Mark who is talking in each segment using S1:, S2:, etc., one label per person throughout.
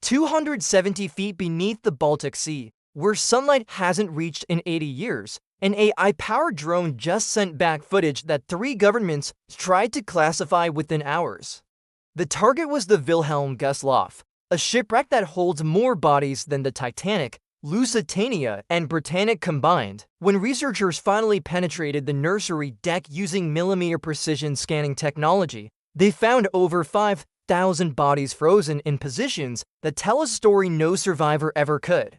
S1: 270 feet beneath the Baltic Sea, where sunlight hasn't reached in 80 years, an AI-powered drone just sent back footage that 3 governments tried to classify within hours. The target was the Wilhelm Gustloff, a shipwreck that holds more bodies than the Titanic, Lusitania, and Britannic combined. When researchers finally penetrated the Nursery deck using millimeter precision scanning technology, they found over 5,000 bodies frozen in positions that tell a story no survivor ever could.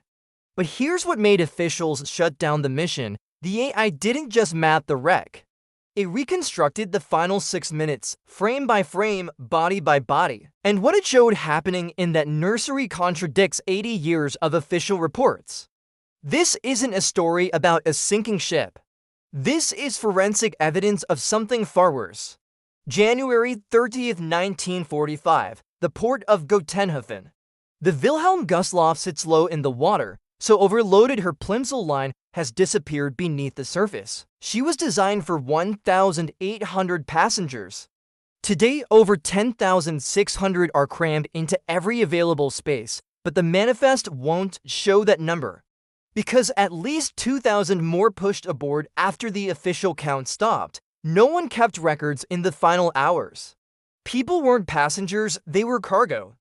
S1: But here's what made officials shut down the mission. The AI didn't just map the wreck. It reconstructed the final 6 minutes, frame by frame, body by body. And what it showed happening in that Nursery contradicts 80 years of official reports. This isn't a story about a sinking ship. This is forensic evidence of something far worse. January 30th, 1945, the port of Gotenhofen. The Wilhelm Gustloff sits low in the water, so overloaded her plimsoll line has disappeared beneath the surface. She was designed for 1,800 passengers. Today, over 10,600 are crammed into every available space, but the manifest won't show that number, because at least 2,000 more pushed aboard after the official count stopped. No one kept records in the final hours. People weren't passengers, they were cargo.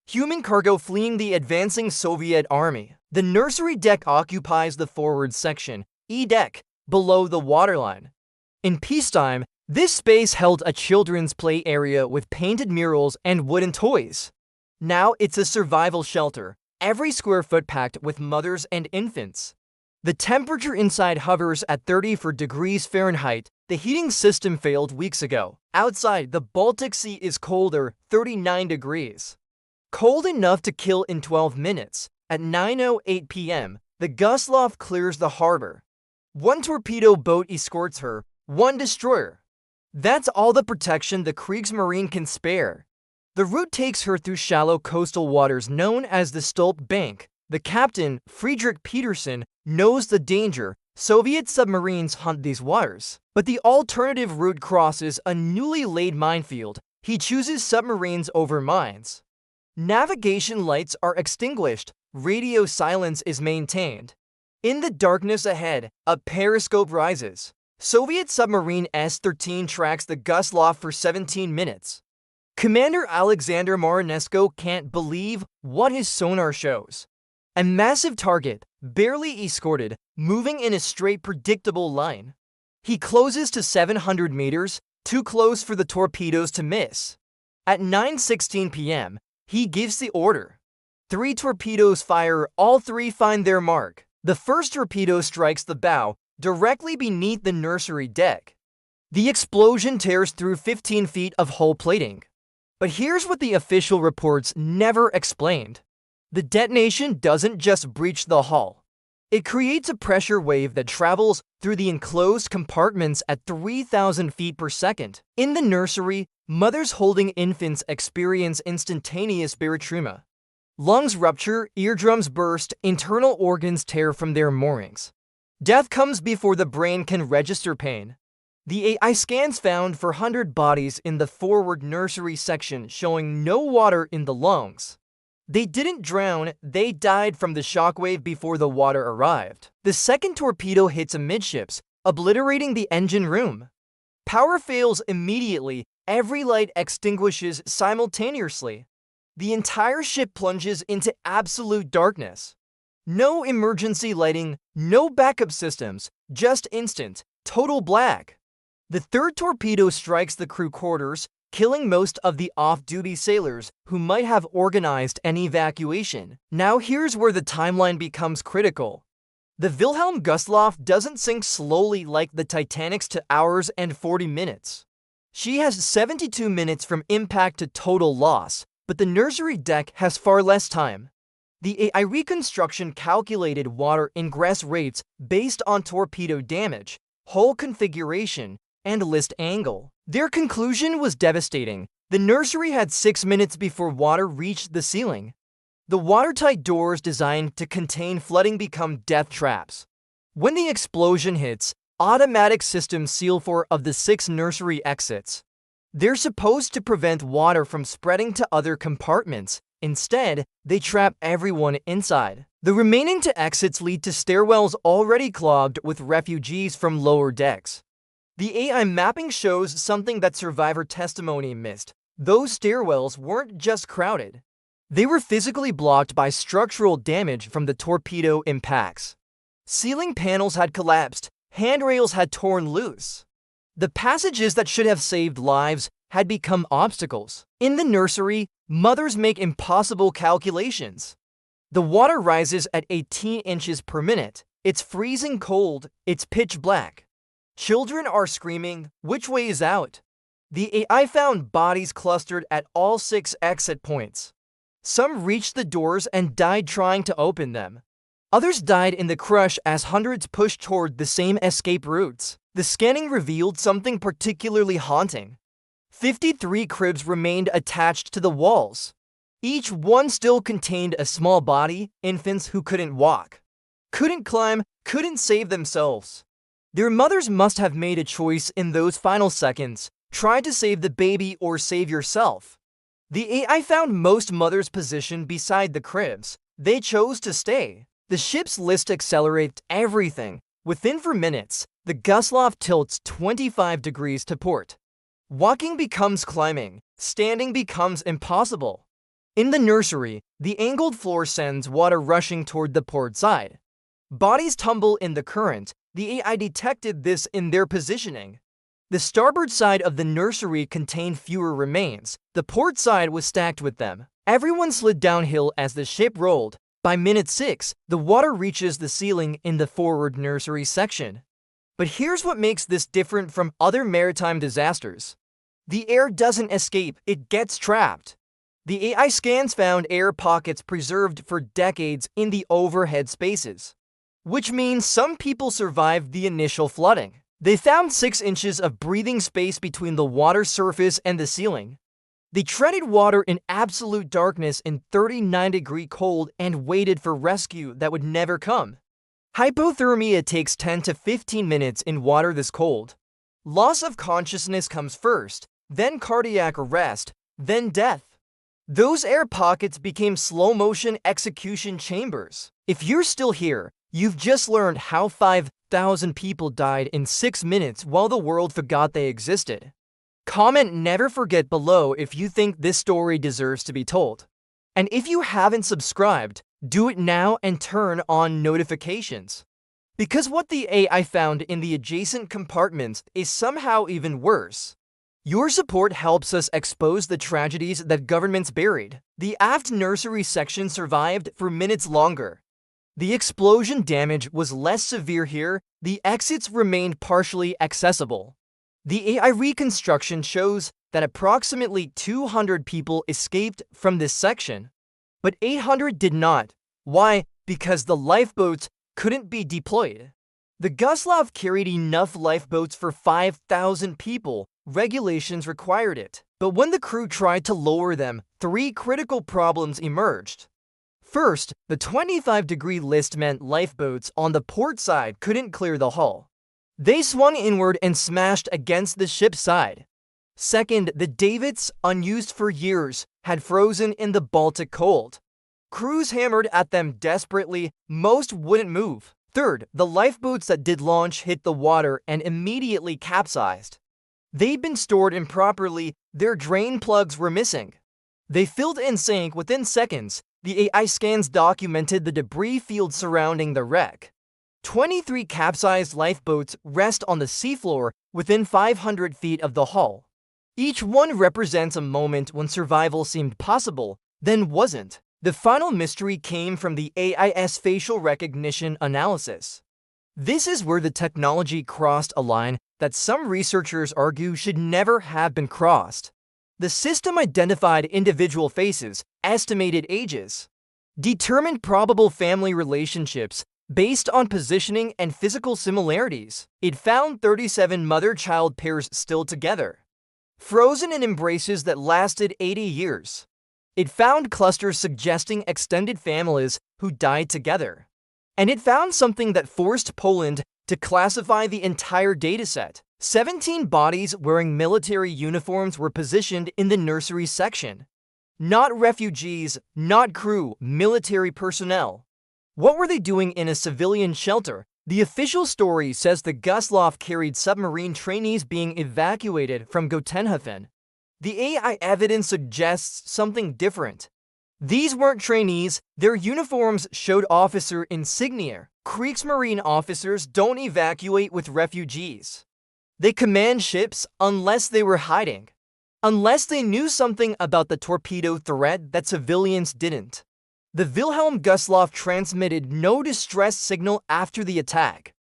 S1: Human cargo fleeing the advancing Soviet army. The Nursery deck occupies the forward section, E-deck, below the waterline. In peacetime, this space held a children's play area with painted murals and wooden toys. Now it's a survival shelter, every square foot packed with mothers and infants. The temperature inside hovers at 34 degrees Fahrenheit. The heating system failed weeks ago. Outside, the Baltic Sea is colder, 39 degrees. Cold enough to kill in 12 minutes. At 9:08 p.m., the Gustloff clears the harbor. 1 torpedo boat escorts her, 1 destroyer. That's all the protection the Kriegsmarine can spare. The route takes her through shallow coastal waters known as the Stolp Bank. The captain, Friedrich Peterson, knows the danger. Soviet submarines hunt these waters. But the alternative route crosses a newly laid minefield. He chooses submarines over mines. Navigation lights are extinguished. Radio silence is maintained. In the darkness ahead, a periscope rises. Soviet submarine S-13 tracks the Gustloff for 17 minutes. Commander Alexander Marinesko can't believe what his sonar shows. A massive target, barely escorted, moving in a straight, predictable line. He closes to 700 meters, too close for the torpedoes to miss. At 9:16 p.m., he gives the order. 3 torpedoes fire, all 3 find their mark. The first torpedo strikes the bow, directly beneath the Nursery deck. The explosion tears through 15 feet of hull plating. But here's what the official reports never explained. The detonation doesn't just breach the hull. It creates a pressure wave that travels through the enclosed compartments at 3,000 feet per second. In the Nursery, mothers holding infants experience instantaneous barotrauma. Lungs rupture, eardrums burst, internal organs tear from their moorings. Death comes before the brain can register pain. The AI scans found 400 bodies in the forward Nursery section, showing no water in the lungs. They didn't drown, they died from the shockwave before the water arrived. The second torpedo hits amidships, obliterating the engine room. Power fails immediately, every light extinguishes simultaneously. The entire ship plunges into absolute darkness. No emergency lighting, no backup systems, just instant, total black. The third torpedo strikes the crew quarters, killing most of the off-duty sailors who might have organized an evacuation. Now here's where the timeline becomes critical. The Wilhelm Gustloff doesn't sink slowly like the Titanic's to hours and 40 minutes. She has 72 minutes from impact to total loss, but the Nursery deck has far less time. The AI reconstruction calculated water ingress rates based on torpedo damage, hull configuration, and list angle. Their conclusion was devastating. The Nursery had 6 minutes before water reached the ceiling. The watertight doors designed to contain flooding become death traps. When the explosion hits, automatic systems seal 4 of the 6 Nursery exits. They're supposed to prevent water from spreading to other compartments, Instead, they trap everyone inside. The remaining two exits lead to stairwells already clogged with refugees from lower decks. The AI mapping shows something that survivor testimony missed. Those stairwells weren't just crowded. They were physically blocked by structural damage from the torpedo impacts. Ceiling panels had collapsed, handrails had torn loose. The passages that should have saved lives had become obstacles. In the nursery, mothers make impossible calculations. The water rises at 18 inches per minute. It's freezing cold. It's pitch black. Children are screaming, "Which way is out?" The AI found bodies clustered at all 6 exit points. Some reached the doors and died trying to open them. Others died in the crush as hundreds pushed toward the same escape routes. The scanning revealed something particularly haunting. 53 cribs remained attached to the walls. Each one still contained a small body, infants who couldn't walk, couldn't climb, couldn't save themselves. Their mothers must have made a choice in those final seconds: try to save the baby or save yourself. The AI found most mothers positioned beside the cribs. They chose to stay. The ship's list accelerates everything. Within 4 minutes, the Gustloff tilts 25 degrees to port. Walking becomes climbing. Standing becomes impossible. In the nursery, the angled floor sends water rushing toward the port side. Bodies tumble in the current. The AI detected this in their positioning. The starboard side of the nursery contained fewer remains. The port side was stacked with them. Everyone slid downhill as the ship rolled. By minute 6, the water reaches the ceiling in the forward nursery section. But here's what makes this different from other maritime disasters. The air doesn't escape, it gets trapped. The AI scans found air pockets preserved for decades in the overhead spaces, which means some people survived the initial flooding. They found 6 inches of breathing space between the water surface and the ceiling. They treaded water in absolute darkness in 39-degree cold and waited for rescue that would never come. Hypothermia takes 10 to 15 minutes in water this cold. Loss of consciousness comes first, then cardiac arrest, then death. Those air pockets became slow-motion execution chambers. If you're still here, you've just learned how 5,000 people died in 6 minutes while the world forgot they existed. Comment "never forget" below if you think this story deserves to be told. And if you haven't subscribed, do it now and turn on notifications. Because what the AI found in the adjacent compartments is somehow even worse. Your support helps us expose the tragedies that governments buried. The aft nursery section survived for minutes longer. The explosion damage was less severe here. The exits remained partially accessible. The AI reconstruction shows that approximately 200 people escaped from this section, but 800 did not. Why? Because the lifeboats couldn't be deployed. The Gustloff carried enough lifeboats for 5,000 people. Regulations required it. But when the crew tried to lower them, 3 critical problems emerged. First, the 25-degree list meant lifeboats on the port side couldn't clear the hull. They swung inward and smashed against the ship's side. Second, the davits, unused for years, had frozen in the Baltic cold. Crews hammered at them desperately, most wouldn't move. Third, the lifeboats that did launch hit the water and immediately capsized. They'd been stored improperly, their drain plugs were missing. They filled and sank within seconds. The AI scans documented the debris field surrounding the wreck. 23 capsized lifeboats rest on the seafloor within 500 feet of the hull. Each one represents a moment when survival seemed possible, then wasn't. The final mystery came from the AI's facial recognition analysis. This is where the technology crossed a line that some researchers argue should never have been crossed. The system identified individual faces, estimated ages, determined probable family relationships based on positioning and physical similarities. It found 37 mother-child pairs still together, frozen in embraces that lasted 80 years. It found clusters suggesting extended families who died together. And it found something that forced Poland to classify the entire dataset. 17 bodies wearing military uniforms were positioned in the nursery section. Not refugees, not crew, military personnel. What were they doing in a civilian shelter? The official story says the Gustloff carried submarine trainees being evacuated from Gotenhafen. The AI evidence suggests something different. These weren't trainees, their uniforms showed officer insignia. Kriegsmarine officers don't evacuate with refugees. They command ships unless they were hiding. Unless they knew something about the torpedo threat that civilians didn't. The Wilhelm Gustloff transmitted no distress signal after the attack.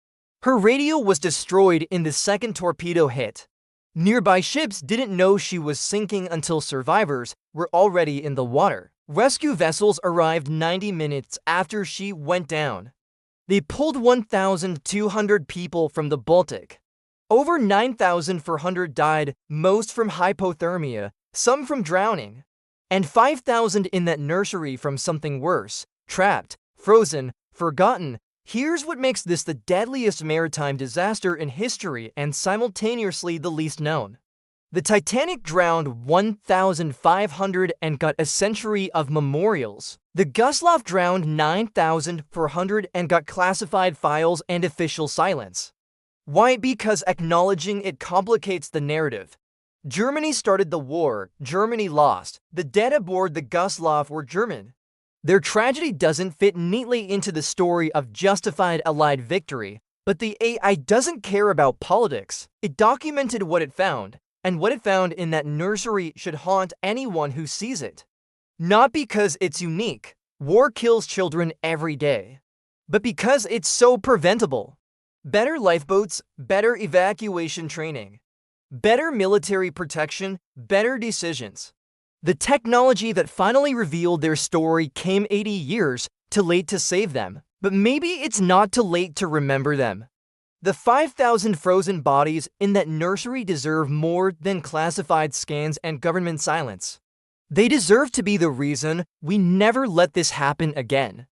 S1: Her radio was destroyed in the second torpedo hit. Nearby ships didn't know she was sinking until survivors were already in the water. Rescue vessels arrived 90 minutes after she went down. They pulled 1,200 people from the Baltic. Over 9,400 died, most from hypothermia, some from drowning, and 5,000 in that nursery from something worse, trapped, frozen, forgotten. Here's what makes this the deadliest maritime disaster in history and simultaneously the least known. The Titanic drowned 1,500 and got a century of memorials. The Gustloff drowned 9,400 and got classified files and official silence. Why? Because acknowledging it complicates the narrative. Germany started the war, Germany lost. The dead aboard the Gustloff were German. Their tragedy doesn't fit neatly into the story of justified Allied victory, but the AI doesn't care about politics. It documented what it found, and what it found in that nursery should haunt anyone who sees it. Not because it's unique, war kills children every day, but because it's so preventable. Better lifeboats, better evacuation training, better military protection, better decisions. The technology that finally revealed their story came 80 years too late to save them, but maybe it's not too late to remember them. The 5,000 frozen bodies in that nursery deserve more than classified scans and government silence. They deserve to be the reason we never let this happen again.